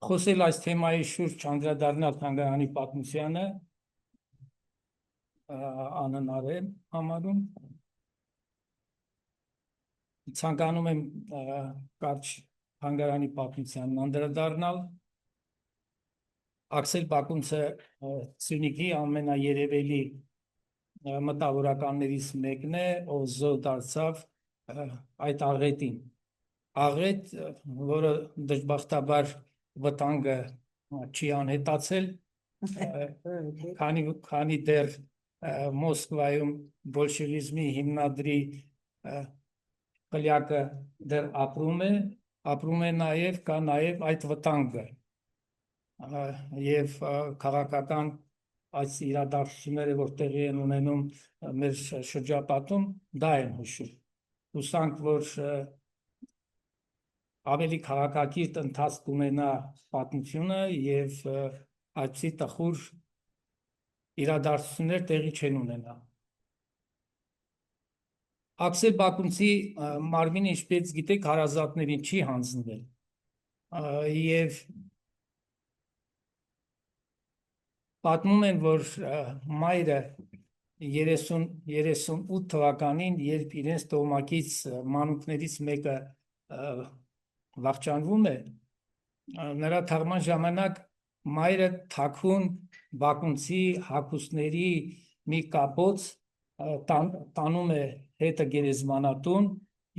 խոսել այս թեմայի շուրջ անդրադառնալ թանգարանի պատմությանը անհնար է համարում։ Ցանկանում եմ կարճ թանգարանի պատմությանն անդրադառնալ։ Աքսել Բակունցը Սյունիքի ամենաերևելի մտավորականներից մեկն է, ով զոհ դարձավ այդ աղետին։ Աղետ, որը դժբախտաբար վտանգը չի անհետացել, քանի դեռ Մոսկվայում բոլշևիզմի հիմնադրի կլյակը դեռ ապրում է նաև, կա նաև այդ վտանգը և քաղաքական այս իրադարձությունները, որ տեղի են ունենում մեր շրջապատում, դա են հուշում։ Հուսանք, որ ավելի քաղաքակիրթ ընթացք ունենա պատմությունը և այդպիսի տխուր իրադարձություններ տեղի չեն ունենա։ Աքսել Բակունցի մարմինը, ինչպես գիտեք, հարազատներին չի հանձնվել և պատմում են, որ մայրը 38 թվականին, երբ իրենց տոհմակից մանուկներից մեկը վախճանվում է, նրա թաղման ժամանակ մայրը թաքուն Բակունցի հագուստների մի կապոց տանում է հետը գերեզմանատուն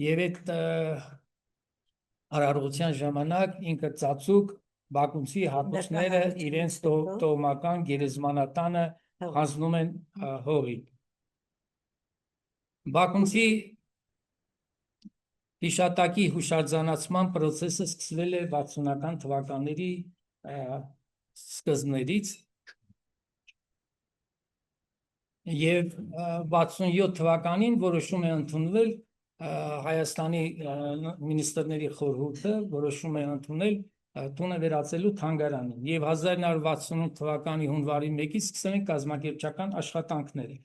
և այդ արարողության ժամանակ ինքը ծածուկ Բակունցի հագուստները իրենց տոհմական գերեզմանատանը հանձնում են հողին։ Բակունցի հիշատակի հուշարձանացման պրոցեսը սկսվել է 60-ական թվականների սկզբներից և 67 թվականին որոշում է ընդունվել Հայաստանի մինիստրների խորհուրդը որոշում է ընդունել տունը վերածելու թանգարանին և 1968 թվականի հունվարի 1-ից սկսել են կազմակերպչական աշխատանքները։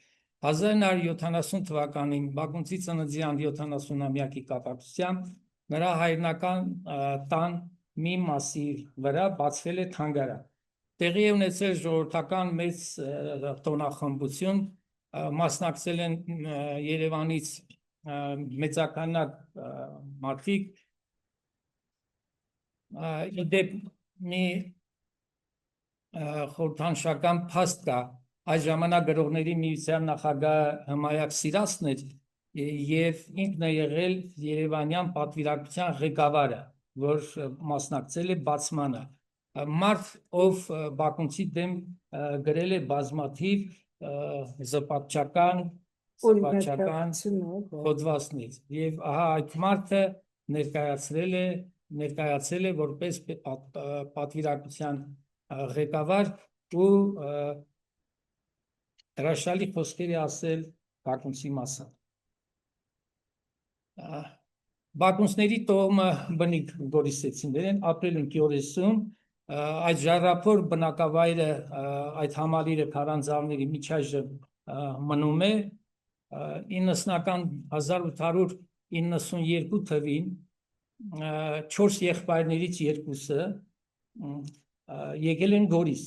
1970 թվականին Բակունցի ծննդյան 70-ամյակի կապակցությամբ նրա հայրենական տան մի մասի վրա բացվել է թանգարան։ Տեղի է ունեցել ժողովրդական մեծ տոնախմբություն, մասնակցել են Երևանից մեծաքանակ մարդիկ, ի դեպ մի խորհրդանշական փաստ կա, այս ժամանակ գրողների միության նախագահ Հմայակ Սիրասն էր և ինքն է եղել երևանյան պատվիրակության ղեկավարը, որ մասնակցել է բացմանը, մարդ, ով Բակունցի դեմ գրել է բազմաթիվ զվարճական հոդվածներ և ահա այդ մարդը ներկայացել է որպես պատվիրակության ղեկավար ու հրաշալի խոսքեր է ասել Բակունցի մասին։ Բակունցների տոհմը բնիկ գորիսեցիներ են, ապրել են Գյորեսում, այդ ժառափոր բնակավայրը, այդ համալիրը քարանձավների միջայժմ մնում է, 1892 թվին 4 եղբայրներից երկուսը եկել են Գորիս,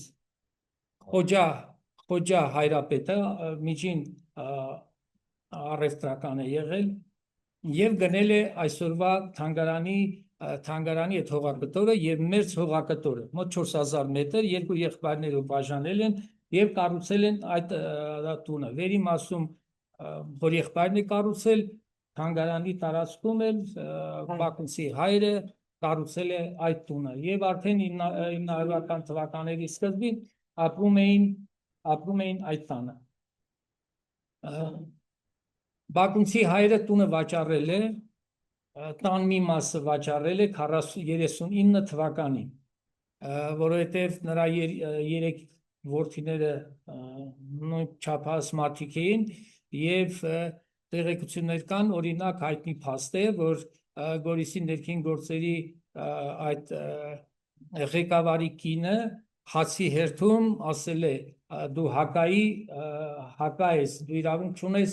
Խոջա Հայրապետը միջին առևտրական է եղել և գնել է այսօրվա թանգարանի այդ հողակտորը և մերձ հողակտորը, մոտ 4000 մետր, երկու եղբայրները բաժանել են և կառուցել են այդ տունը, վերի մասում որ եղբայրն է կառուցել, թանգարանի տարածքում էլ Բակունցի հայրը կառուցել է այդ տունը և արդեն 900-ական թվականների սկզբին ապրում էին այդ տանը։ Բակունցի հայրը տունը վաճառել է, տան մի մասը վաճառել է 39 թվականին, որովհետև նրա երեք որդիները նույն չափահաս մարդիկ էին և տեղեկություններ կան, օրինակ հայտնի փաստ է, որ Գորիսի ներքին գործերի այդ ղեկավարի կինը հացի հերթում ասել է դու հակա ես, դու իրավունք չունես,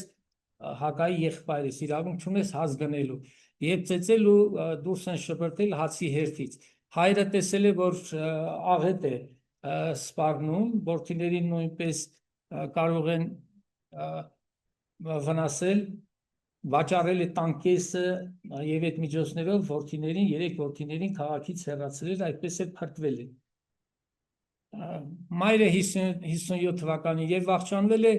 հակայի եղբայր ես, իրավունք չունես հաց գնելու և ծեծել ու դուրս են շպրտել հացի հերթից հայրը տեսել է, որ աղետ է սպառնում, որդիներին նույնպես կարող են վնասել, վաճառել է տանկեսը եւ այդ միջոցներով որդիներին, 3 որդիներին քաղաքից հեռացրել, այդպես է փրկվել է։ Մայրը 57 թվականին եւ վախճանվել է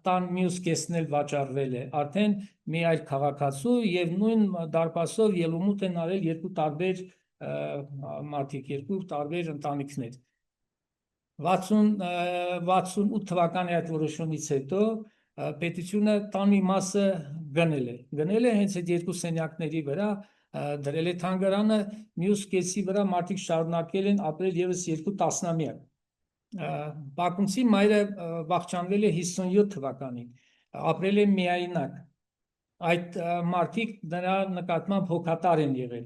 տան մյուս կեսն էլ վաճառվել է, արդեն մի այլ քաղաքացու եւ նույն դարպասով ելումուտ են արել երկու տարբեր մարդիկ, երկու տարբեր ընտանիքներ։ 68 թվականի այդ որոշումից հետո պետությունը տան մի մասը գնել է հենց այդ երկու սենյակների վրա, դրել է թանգարանը, մյուս կեսի վրա մարդիկ շարունակել են ապրել եւս 2 տասնամյակ։ Բակունցի մայրը վախճանվել է 57 թվականին, ապրել է միայնակ։ Այդ մարդիկ նրա նկատմամբ հոգատար են եղել։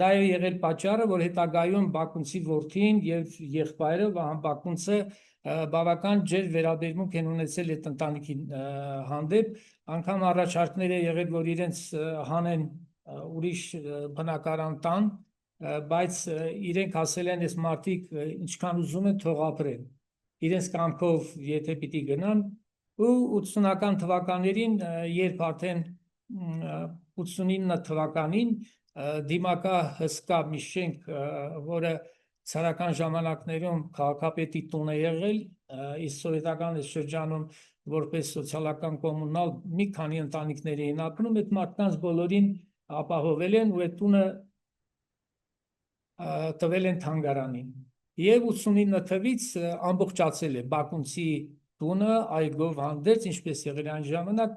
Դա է եղել պատճառը, որ հետագայում Բակունցի որդին եւ եղբայրը Վահան Բակունցը բավական ջեր վերաբերմունք են ունեցել այդ ընտանիքի հանդեպ, անգամ առաջարկներ է եղել, որ իրենց հանեն ուրիշ բնակարան տան, բայց իրենք ասել են, այս մարդիկ ինչքան ուզում են թող ապրեն, իրենց կամքով եթե պիտի գնան, ու 80-ական թվականներին, երբ արդեն 89 թվականին դիմակա հսկա մի շենք, որը ցարական ժամանակներում քաղաքապետի տուն է եղել, իսկ սովետական շրջանում որպես սոցիալական կոմունալ մի քանի ընտանիքներ էին ապրում, այդ մարդկանց բոլորին ապահովել են ու այդ տունը տվել են թանգարանին։ Եվ 89 թվականից ամբողջացել է Բակունցի տունը այգով հանդերձ, ինչպես եղել այն ժամանակ,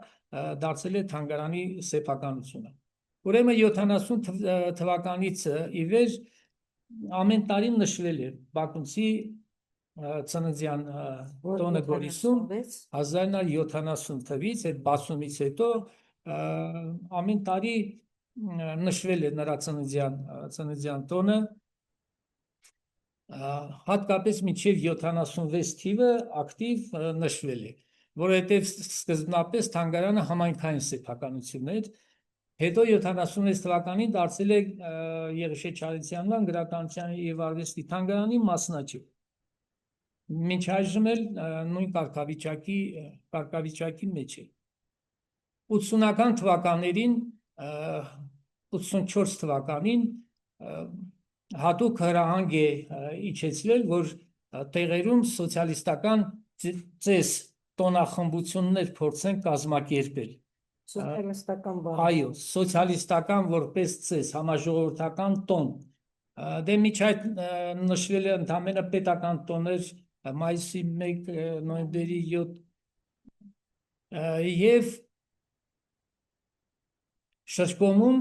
դարձել է թանգարանի սեփականությունը։ Ուրեմն 70 թվականից ի վեր ամեն տարի նշվել է Բակունցի ծննդյան տոնը Գորիսում 1970 թվականից, այդ բացումից հետո ամեն տարի նշվել է նրա ծննդյան տոնը, հատկապես մինչև 76 թիվը ակտիվ նշվել է, որովհետև սկզբնապես թանգարանը համայնքային սեփականություն էր, հետո 76 թվականին դարձել է Եղիշե Չարենցյանյան գրականության եւ արվեստի թանգարանի մասնաճյուղ։ Մինչ այժմ էլ նույն կարգավիճակի մեջ է։ 80-ական թվականներին, 84 թվականին հատուկ հրահանգ է իջեցվել, որ տեղերում սոցիալիստական ծես տոնախմբություններ փորձեն կազմակերպել։ Սոցիալիստական բառ։ Այո, սոցիալիստական որպես ծես, համաժողովրդական տոն։ Դե միջ այդ նշվել է ընդամենը պետական տոներ մայիսի 1, նոյեմբերի 7 եւ շրջկոմում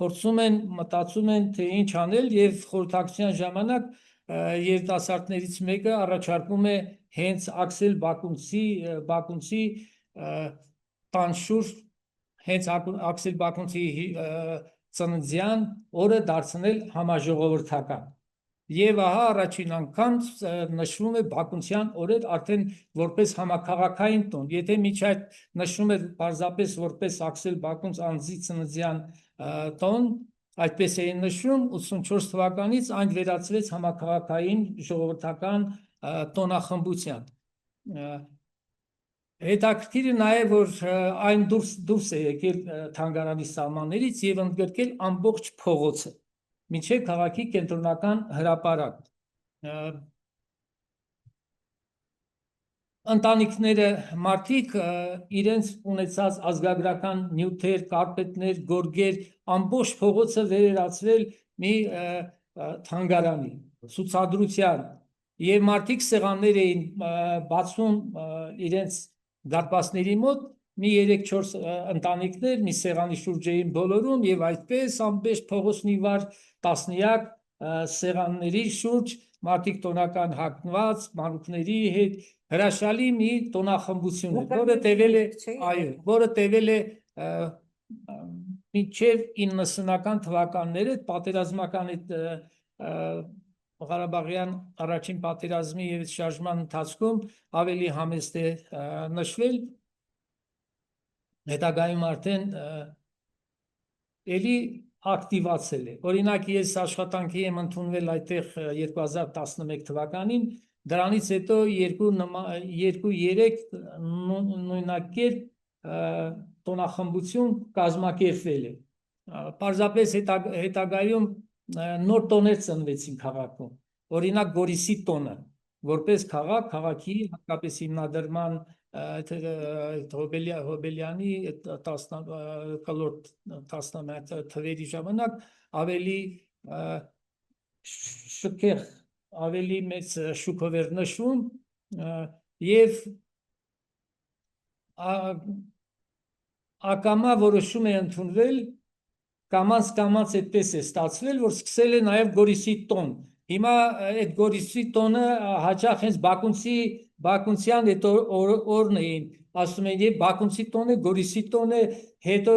փորձում են, մտածում են, թե ինչ անել եւ խորհրդակցության ժամանակ երիտասարդներից մեկը առաջարկում է հենց Աքսել Բակունցի տանշուր, հենց Աքսել Բակունցի ծննդյան օրը դարձնել համաժողովրդական։ Եվ ահա առաջին անգամ նշվում է Բակունցյան օրեր արդեն որպես համաքաղաքային տոն։ Եթե միջ այդ նշվում էր պարզապես որպես Աքսել Բակունց անձի ծննդյան տոն, այդպես էին նշում, 84 թվականից այն վերածվեց համաքաղաքային ժողովրդական տոնախմբության։ Հետաքրքիրը նաև որ այն դուրս է եկել թանգարանի սահմաններից եւ ընդգրկել ամբողջ փողոցը, մինչև քաղաքի կենտրոնական հրապարակ։ Ընտանիքները, մարդիկ իրենց ունեցած ազգագրական նյութեր, կարպետներ, գորգեր, ամբողջ փողոցը վերածվել մի թանգարանի, ցուցադրության, եւ մարդիկ սեղաններ էին բացում իրենց դարպասների մոտ, մի 3-4 ընտանիքներ մի սեղանի շուրջ էին բոլորում եւ այդպես ամբողջ փողոցն ի վար տասնյակ սեղանների շուրջ մարդիկ տոնական հագնված, մանուկների հետ հրաշալի մի տոնախմբություն է, որը տևել է մինչև 90-ական թվականները, պատերազմական Ղարաբաղյան առաջին պատերազմի եւ շարժման ընթացքում ավելի համեստ է նշվել, հետագայում արդեն էլի ակտիվացել է։ Օրինակ ես աշխատանքի եմ ընդունվել այդտեղ 2011 թվականին, դրանից հետո 2-3 նույնակերպ տոնախմբություն կազմակերպվել է։ Պարզապես հետագայում նոր տոներ ծնվեցին քաղաքում։ Օրինակ Գորիսի տոնը, որպես քաղաքի հատկապես հիմնադրման Հոբելյանի 10-րդ թվերի ժամանակ ավելի շքեղ, ավելի մեծ շուկով էր նշվում եւ ակամա որոշում է ընդունվել, կամաց այդպես է ստացվել, որ սկսել է նաեւ Գորիսի տոն։ Հիմա այդ Գորիսի տոնը հաճախ հենց Բաքունցյան այդ օրն էին ասում են եւ Բաքունցի տոնը, Գորիսի տոնը, հետո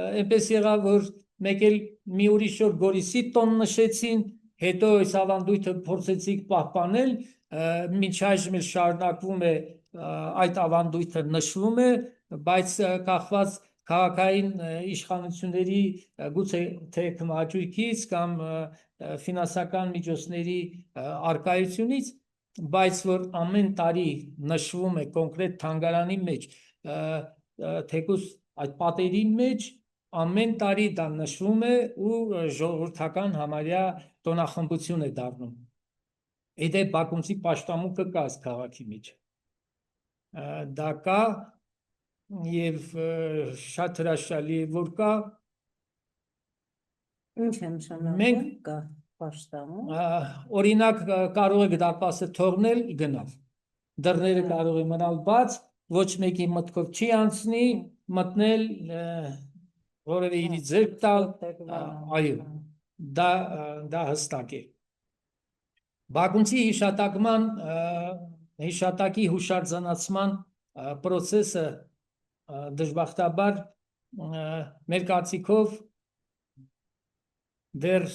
այնպես եղավ, որ մեկ էլ մի ուրիշ օր Գորիսի տոն նշեցին, հետո այս ավանդույթը փորձեցիք պահպանել, մինչ այժմ էլ շարունակվում է այդ ավանդույթը նշվում է, բայց կախված քաղաքային իշխանությունների գուցե թե հաճույքից կամ ֆինանսական միջոցների արկայությունից, բայց որ ամեն տարի նշվում է կոնկրետ թանգարանի մեջ, թեկուզ այդ պատերի մեջ ամեն տարի դա նշվում է ու ժողովրդական համարյա տոնախմբություն է դառնում։ Իդեպ Բաքունցի պաշտամունքը կա քաղաքի մեջ։ Դա կա եւ շատ հրաշալի է, որ կա։ Ինչ է նշանակում կա պաշտամունք։ Օրինակ կարող է դարպասը թողնել, գնալ։ Դռները կարող է մնալ բաց, ոչ մեկի մտքով չի անցնի, մտնել, որևէ իրի ձեռք տալ, այո, դա հստակ է։ Բաքունցի հիշատակի հուշարձանացման process-ը դժբախտաբար մեր կարծիքով դեռ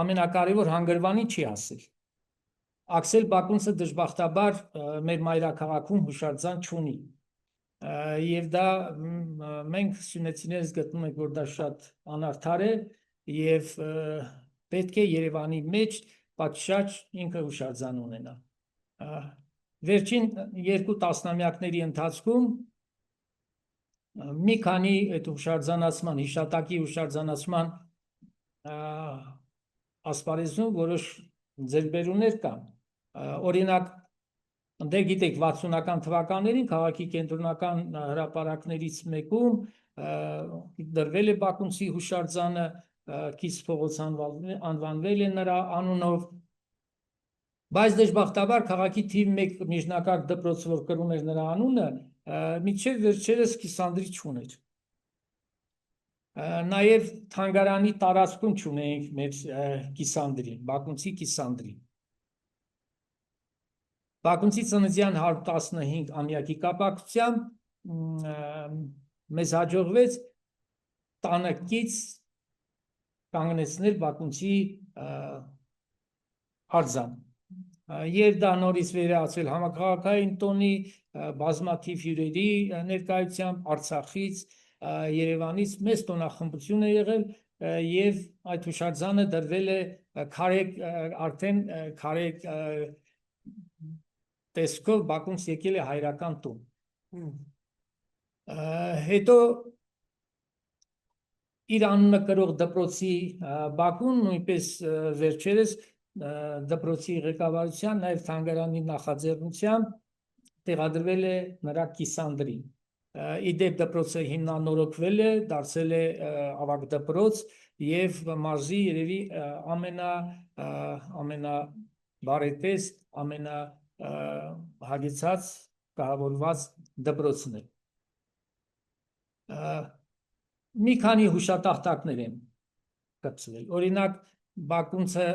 ամենակարևոր հանգրվանի չի ասել։ Աքսել Բաքունցը դժբախտաբար մեր մայրաքաղաքում հուշարձան չունի։ Եվ դա մենք սյունեցիներս գտնում ենք, որ դա շատ անարդար է եւ պետք է Երևանի մեջ պատշաճ ինքը հուշարձան ունենա։ Վերջին 2 տասնամյակների ընթացքում մի քանի այդ հուշարձանացման, հիշատակի հուշարձանացման ասպարեզում որոշ ձեռքբերումներ կան։ Օրինակ, դե գիտեք 60-ական թվականներին քաղաքի կենտրոնական հրապարակներից մեկում դրվել է Բաքունցի հուշարձանը, Կից փողոց անվանվել է նրա անունով, բայց դժբախտաբար քաղաքի թիվ 1 միջնակարգ դպրոցը, որ կրում էր նրա անունը, մինչև վերջերս կիսանդրի չուներ։ Նաև թանգարանի տարածքում չունեինք մեր կիսանդրին, Բաքունցի կիսանդրին։ Բաքունցի ծննդյան 115-ամյակի կապակցությամբ մեզ հաջողվեց տանը կից կանգնեցնել Բաքունցի արձան։ Եվ դա նորից վերացել համակարգային տոնի, բազմաթիվ հյուրերի ներկայությամբ Արցախից, Երևանից մեծ տոնախմբություն է եղել եւ այդ հուշարձանը դրվել է արդեն քարե տեսքով Բաքունց եկել է հայրական տուն։ Հետո իր անունը կրող դպրոցի բակում նույնպես վերջերս դպրոցի ղեկավարության նաև թանգարանի նախաձեռնությամբ տեղադրվել է նրա կիսանդրին։ Իդեպ դպրոցը հիմնանորոգվել է, դարձել է ավագ դպրոց եւ մարզի երևի ամենաբարետես, ամենահագեցած կառավարված դպրոցն է։ Մի քանի հուշատախտակներ են կպցվել։ Օրինակ Բաքունցը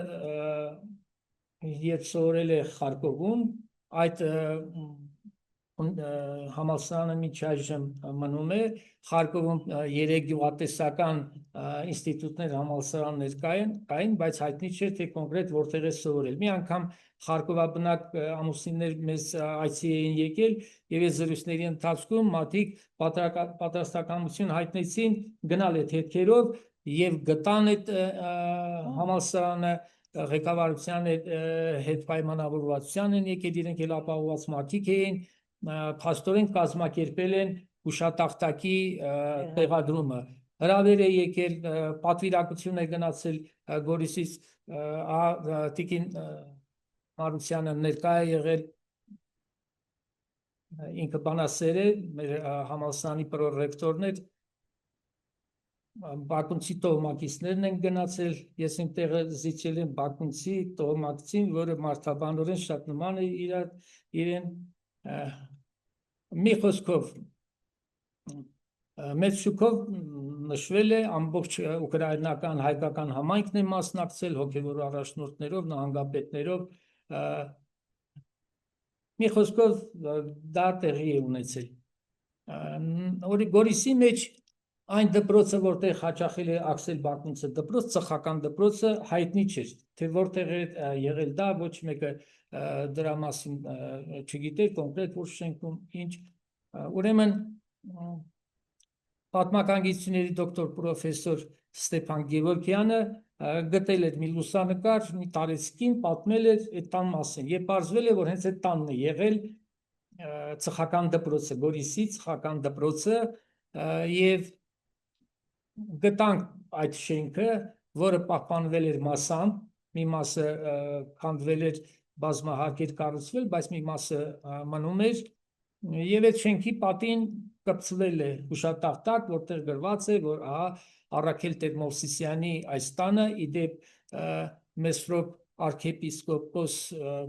երբ սովորել է Խարկովում, այդ համալսարանը մինչ այժմ մնում է, Խարկովում 3 գյուղատնտեսական ինստիտուտներ, համալսարաններ կային, բայց հայտնի չէր, թե կոնկրետ որտեղ է սովորել։ Մի անգամ Խարկովաբնակ ամուսիններ մեզ այցի էին եկել եւ այս զրույցների ընթացքում մարդիկ պատրաստակամություն հայտնեցին գնալ այդ հետքերով եւ գտան այդ համալսարանը ղեկավարության հետ պայմանավորվածության են եկել, իրենք էլ ապահովված մարդիկ էին, փաստորեն կազմակերպել են հուշատախտակի տեղադրումը, հրավեր է եկել, պատվիրակություն է գնացել Գորիսից, Տիկին Մարությանը ներկա է եղել, ինքը բանասեր է, մեր համալսարանի պրոռեկտորն էր, Բաքունցի տոհմակիցներն են գնացել, ես իմ տեղը զիջել եմ Բաքունցի տոհմակցին, որը մարդաբանորեն շատ նման է իրեն, մի խոսքով մեծ շուկով նշվել է, ամբողջ ուկրաինական հայկական համայնքն է մասնակցել, հոգևոր առաջնորդներով, նահանգապետներով, մի խոսքով դա տեղի է ունեցել, Գորիսի մեջ այն դպրոցը, որտեղ հաճախել է Աքսել Բաքունցը դպրոց, ծխական դպրոցը հայտնի չէր, թե որտեղ է եղել դա, ոչ մեկը դրա մասին չգիտեր, կոնկրետ որ շենքում ինչ, ուրեմն պատմականագիտությունների դոկտոր պրոֆեսոր Ստեփան Գևորգյանը գտել էր մի լուսանկար, մի տարեցկին պատմել էր այդ տան մասին, եւ պարզվել է, որ հենց այդ տանն է եղել ծխական դպրոցը, Գորիսի ծխական դպրոցը, եւ գտանք այդ շենքը, որը պահպանվել էր մասամբ, մի մասը քանդվել էր, բազմահարկ էր կառուցվել, բայց մի մասը մնում էր, եւ այդ շենքի պատին կպցվել է հուշատախտակ, որտեղ գրված է, որ Առաքել Տեր-Մովսիսյանի այս տանը, իդեպ Մեսրոպ arczepiskopos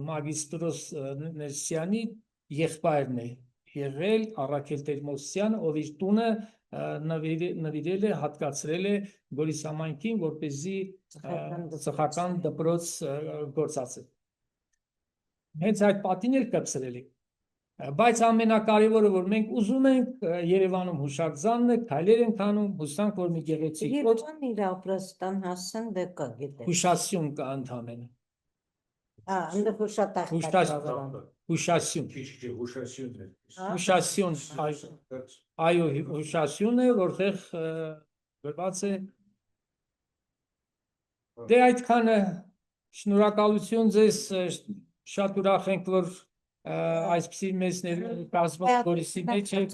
Magistros Ներսյանի եղբայրն է եղել Առաքել Տեր-Մովսիսյանը, ով իր տունը նվիրել է, հատկացրել է Գորիս համայնքին, որպեսզի ծխական դպրոց գործածել։ Հենց այդ պատին էլ կպցրել է, բայց ամենակարևորը, որ մենք ուզում ենք Երևանում հուշարձանն է, քայլեր ենք անում, հուսանք, որ մի գեղեցիկ Երևան իր ապրաստան հասան դե կա գիտես։ հուշասյուն կա ընդհանրեն։ Ընդ հուշատախտակ։ Հուշասյուն։ Հուշասյուն, այո, հուշասյուն է, որտեղ գրված է։ Դե այդքանը, շնորհակալություն ձեզ, շատ ուրախ ենք, որ այսպիսի մեծ ներկայացված Գորիսի մեջ եք